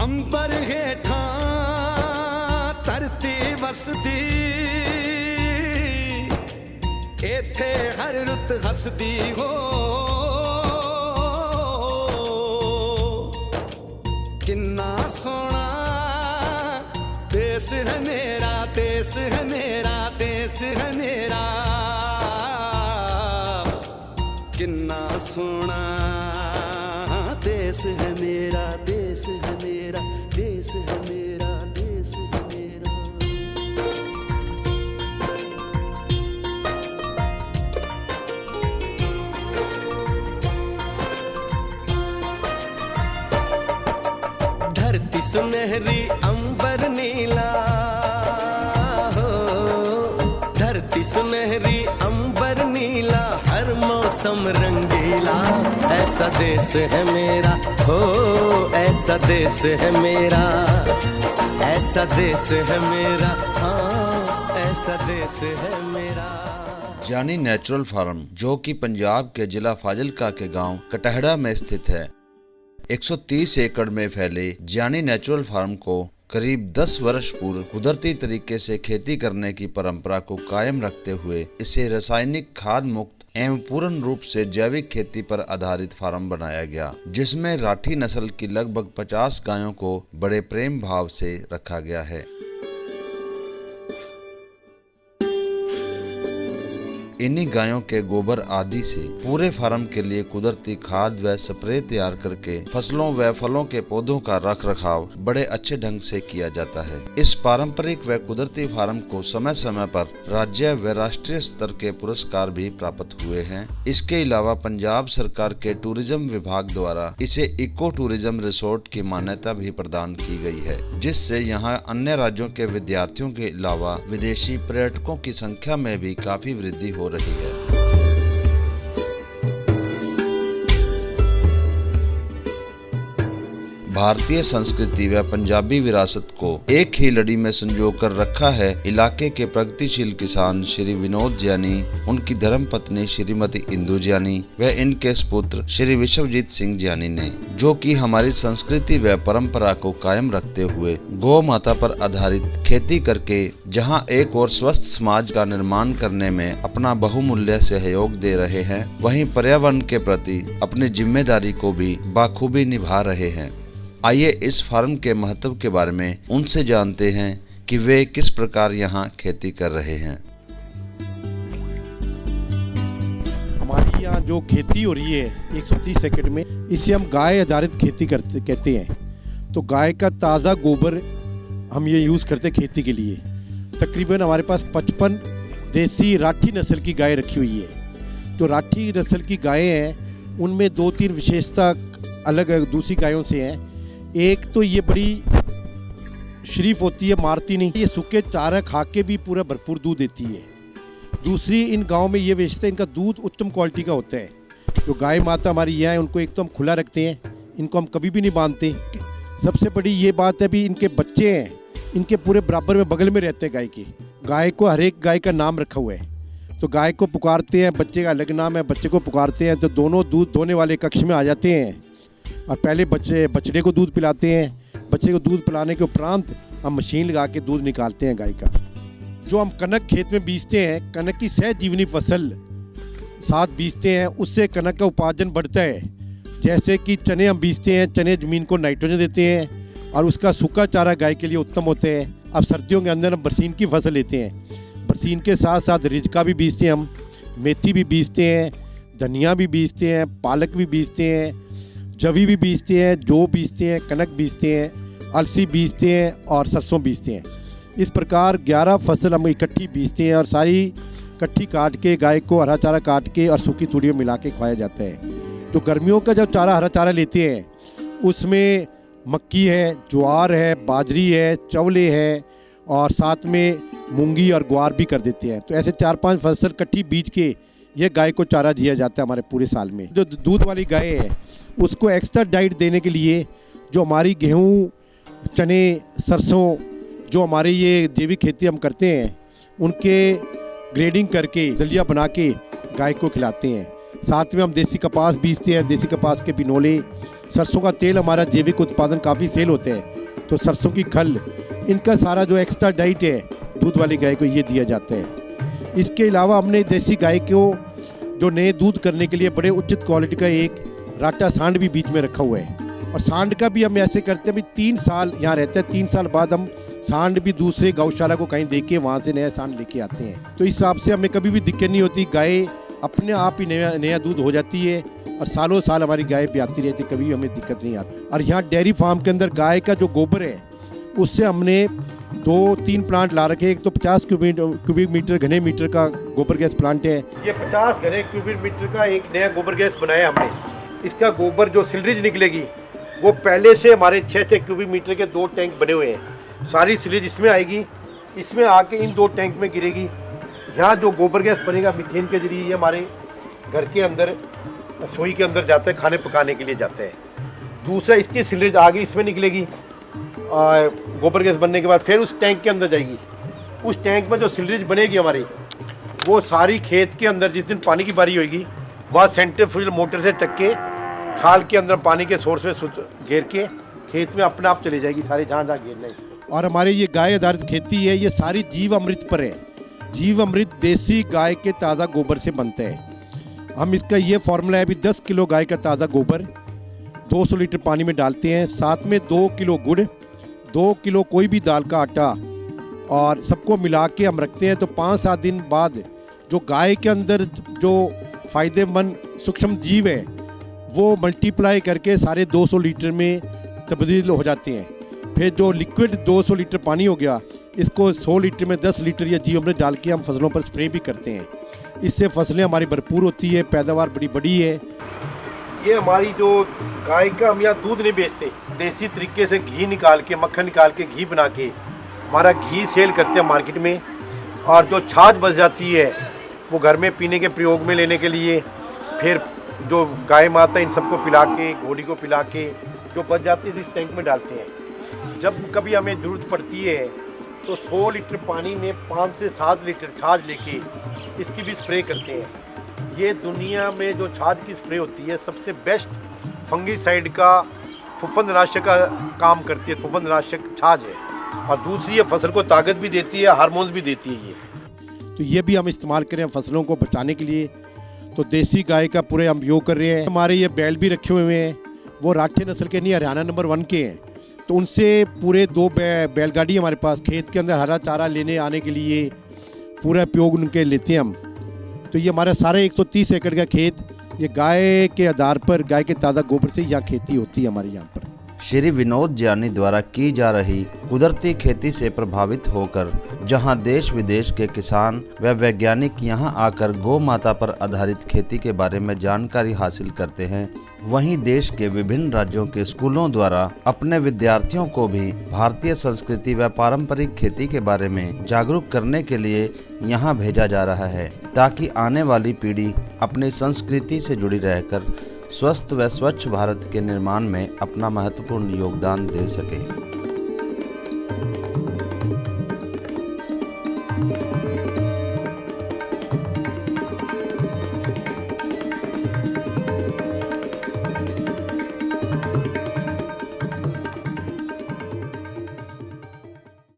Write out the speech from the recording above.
अंबर हेठा धरती वसदी, इथे हर रुत हसदी हो। किन्ना सोना देश है मेरा, देश है मेरा, देश है मेरा। किन्ना सोना देश है मेरा, देश है मेरा, देश है मेरा, देश है मेरा। धरती सुनहरी अंबर नीला हो, धरती सुनहरी अंबर नीला, हर मौसम रंगीला। ऐसा देश है मेरा हो, ऐसा देश है मेरा, ऐसा देश है मेरा, हाँ ऐसा देश है मेरा। जानी नेचुरल फार्म जो कि पंजाब के जिला फाजिलका के गांव कटहड़ा में स्थित है, 130 एकड़ में फैले जानी नेचुरल फार्म को करीब 10 वर्ष पूर्व कुदरती तरीके से खेती करने की परंपरा को कायम रखते हुए इसे रासायनिक खाद मुक्त एवं पूर्ण रूप से जैविक खेती पर आधारित फार्म बनाया गया, जिसमें राठी नस्ल की लगभग 50 गायों को बड़े प्रेम भाव से रखा गया है। इन्हीं गायों के गोबर आदि से पूरे फार्म के लिए कुदरती खाद व स्प्रे तैयार करके फसलों व फलों के पौधों का रख रखाव बड़े अच्छे ढंग से किया जाता है। इस पारंपरिक व कुदरती फार्म को समय समय पर राज्य व राष्ट्रीय स्तर के पुरस्कार भी प्राप्त हुए हैं। इसके अलावा पंजाब सरकार के टूरिज्म विभाग द्वारा इसे इको टूरिज्म रिसोर्ट की मान्यता भी प्रदान की गई है, जिससे यहाँ अन्य राज्यों के विद्यार्थियों के अलावा विदेशी पर्यटकों की संख्या में भी काफी वृद्धि हो रही है। भारतीय संस्कृति व पंजाबी विरासत को एक ही लड़ी में संजो कर रखा है इलाके के प्रगतिशील किसान श्री विनोद जानी, उनकी धर्मपत्नी श्रीमती इंदु जानी व इनके सुपुत्र श्री विश्वजीत सिंह जानी ने, जो कि हमारी संस्कृति व परंपरा को कायम रखते हुए गौ माता पर आधारित खेती करके जहां एक और स्वस्थ समाज का निर्माण करने में अपना बहुमूल्य सहयोग दे रहे हैं, वहीं पर्यावरण के प्रति अपनी जिम्मेदारी को भी बाखूबी निभा रहे हैं। आइए इस फार्म के महत्व के बारे में उनसे जानते हैं कि वे किस प्रकार यहाँ खेती कर रहे हैं। हमारी यहाँ जो खेती हो रही है 130 एकड़ में, इसे हम गाय आधारित खेती कहते हैं। तो गाय का ताज़ा गोबर हम ये यूज़ करते खेती के लिए। तकरीबन हमारे पास 55 देसी राठी नस्ल की गाय रखी हुई है। जो राठी नस्ल की गायें हैं उनमें 2-3 विशेषता अलग दूसरी गायों से हैं। एक तो ये बड़ी शरीफ होती है, मारती नहीं, ये सूखे चारा खा के भी पूरा भरपूर दूध देती है। दूसरी, इन गाँव में ये विशेषता, इनका दूध उत्तम क्वालिटी का होता है। जो गाय माता हमारी यहाँ है उनको एक तो हम खुला रखते हैं, इनको हम कभी भी नहीं बांधते। सबसे बड़ी ये बात है भी इनके बच्चे हैं, इनके पूरे बराबर में बगल में रहते हैं गाय के। गाय को हर एक गाय का नाम रखा हुआ है, तो गाय को पुकारते हैं, बच्चे का अलग नाम है, बच्चे को पुकारते हैं तो दोनों दूध धोने वाले कक्ष में आ जाते हैं और पहले बछड़े को दूध पिलाते हैं। बच्चे को दूध पिलाने के उपरांत हम मशीन लगा के दूध निकालते हैं गाय का। जो हम कनक खेत में बीजते हैं, कनक की सहजीवनी फसल साथ बीजते हैं, उससे कनक का उपार्जन बढ़ता है। जैसे कि चने हम बीजते हैं, चने ज़मीन को नाइट्रोजन देते हैं और उसका सूखा चारा गाय के लिए उत्तम होते हैं। अब सर्दियों के अंदर हम बरसीन की फसल लेते हैं, बरसीन के साथ साथ रिजका भी बीजते हैं, हम मेथी भी बीजते हैं, धनिया भी बीजते हैं, पालक भी बीजते हैं, जवी भी बीजते हैं, जौ बीजते हैं, कनक बीजते हैं, अलसी बीजते हैं और सरसों बीजते हैं। इस प्रकार 11 फसल हम इकट्ठी बीजते हैं और सारी इकट्ठी काट के गाय को हरा चारा काट के और सूखी तूड़ियों मिला के खवाया जाता है। तो गर्मियों का जब हरा चारा लेते हैं उसमें मक्की है, ज्वार है, बाजरी है, चवले है और साथ में मूंगी और ग्वार भी कर देते हैं। तो ऐसे 4-5 फसल इकट्ठी बीज के ये गाय को चारा दिया जाता है हमारे पूरे साल में। जो दूध वाली गाय है उसको एक्स्ट्रा डाइट देने के लिए जो हमारी गेहूँ, चने, सरसों, जो हमारी ये जैविक खेती हम करते हैं उनके ग्रेडिंग करके दलिया बना के गाय को खिलाते हैं। साथ में हम देसी कपास बीजते हैं, देसी कपास के बिनोले, सरसों का तेल, हमारा जैविक उत्पादन काफ़ी सेल होता है, तो सरसों की खल, इनका सारा जो एक्स्ट्रा डाइट है दूध वाली गाय को ये दिया जाता है। इसके अलावा हमने देसी गाय को जो नए दूध करने के लिए बड़े उचित क्वालिटी का एक राटा सांड भी बीच में रखा हुआ है, और सांड का भी हम ऐसे करते हैं भी 3 साल यहाँ रहता है, 3 साल बाद हम सांड भी दूसरे गौशाला को कहीं देके वहाँ से नया सांड लेके आते हैं। तो इस हिसाब से हमें कभी भी दिक्कत नहीं होती, गाय अपने आप ही नया दूध हो जाती है और सालों साल हमारी गाय भी आती रहती, कभी भी हमें दिक्कत नहीं आती। और यहाँ डेयरी फार्म के अंदर गाय का जो गोबर है उससे हमने 2-3 प्लांट ला रखे। एक तो 50 क्यूबिक मीटर घने मीटर का गोबर गैस प्लांट है, ये 50 घने क्यूबिक मीटर का एक नया गोबर गैस बनाया हमने। इसका गोबर जो सिलरेज निकलेगी वो पहले से हमारे 6 क्यूबिक मीटर के 2 टैंक बने हुए हैं, सारी सिलरेज इसमें आएगी, इसमें आके इन 2 टैंक में गिरेगी। यहाँ जो गोबर गैस बनेगा मीथेन के जरिए ये हमारे घर के अंदर रसोई के अंदर जाता है, खाने पकाने के लिए जाता है। दूसरा इसकी सिलरेज आगे इसमें निकलेगी, गोबर गैस बनने के बाद फिर उस टैंक के अंदर जाएगी। उस टैंक में जो सिलरेज बनेगी हमारी, वो सारी खेत के अंदर जिस दिन पानी की बारी होगी वहाँ सेंट्रीफ्यूगल मोटर से टक के खाल के अंदर पानी के सोर्स में घेर के खेत में अपने आप चली जाएगी, सारे जहाँ घेरना है। और हमारे ये गाय आधारित खेती है, ये सारी जीव अमृत पर है। जीव अमृत देसी गाय के ताज़ा गोबर से बनता है। हम इसका ये फार्मूला है, अभी 10 किलो गाय का ताज़ा गोबर 200 लीटर पानी में डालते हैं, साथ में 2 किलो गुड़, 2 किलो कोई भी दाल का आटा, और सबको मिला के हम रखते हैं। तो 5-7 दिन बाद जो गाय के अंदर जो फ़ायदेमंद सूक्ष्म जीव है वो मल्टीप्लाई करके सारे 200 लीटर में तब्दील हो जाते हैं। फिर जो लिक्विड 200 लीटर पानी हो गया, इसको 100 लीटर में 10 लीटर या जीवामृत डाल के हम फसलों पर स्प्रे भी करते हैं। इससे फसलें हमारी भरपूर होती है, पैदावार बड़ी है। ये हमारी जो गाय का हम यहाँ दूध नहीं बेचते, देसी तरीके से घी निकाल के, मक्खन निकाल के घी बना के हमारा घी सेल करते हैं मार्केट में। और जो छाछ बच जाती है वो घर में पीने के प्रयोग में लेने के लिए, फिर जो गाय माता इन सबको पिला के, घोड़ी को पिला के जो बच जाती है इस टैंक में डालते हैं। जब कभी हमें ज़रूरत पड़ती है तो 100 लीटर पानी में 5 से 7 लीटर छाछ लेके इसकी भी स्प्रे करते हैं। ये दुनिया में जो छाछ की स्प्रे होती है सबसे बेस्ट फंगीसाइड का, फफूंदनाशक का काम करती है, फफूंदनाशक छाछ है। और दूसरी ये फसल को ताकत भी देती है, हार्मोन्स भी देती है। तो ये भी हम इस्तेमाल करें फसलों को बचाने के लिए। तो देसी गाय का पूरे हम उपयोग कर रहे हैं। हमारे ये बैल भी रखे हुए हैं, वो राठे नस्ल के नहीं, हरियाणा नंबर 1 के हैं। तो उनसे पूरे 2 बैलगाड़ी हमारे पास खेत के अंदर हरा चारा लेने आने के लिए पूरा उपयोग उनके लेते हैं हम। तो ये हमारा सारे 130 एकड़ का खेत ये गाय के आधार पर, गाय के ताज़ा गोबर से यहाँ खेती होती है हमारे यहाँ पर। श्री विनोद जियानी द्वारा की जा रही कुदरती खेती से प्रभावित होकर जहां देश विदेश के किसान व वैज्ञानिक यहां आकर गौ माता पर आधारित खेती के बारे में जानकारी हासिल करते हैं, वहीं देश के विभिन्न राज्यों के स्कूलों द्वारा अपने विद्यार्थियों को भी भारतीय संस्कृति व पारंपरिक खेती के बारे में जागरूक करने के लिए यहां भेजा जा रहा है, ताकि आने वाली पीढ़ी अपनी संस्कृति से जुड़ी रहकर स्वस्थ व स्वच्छ भारत के निर्माण में अपना महत्वपूर्ण योगदान दे सके।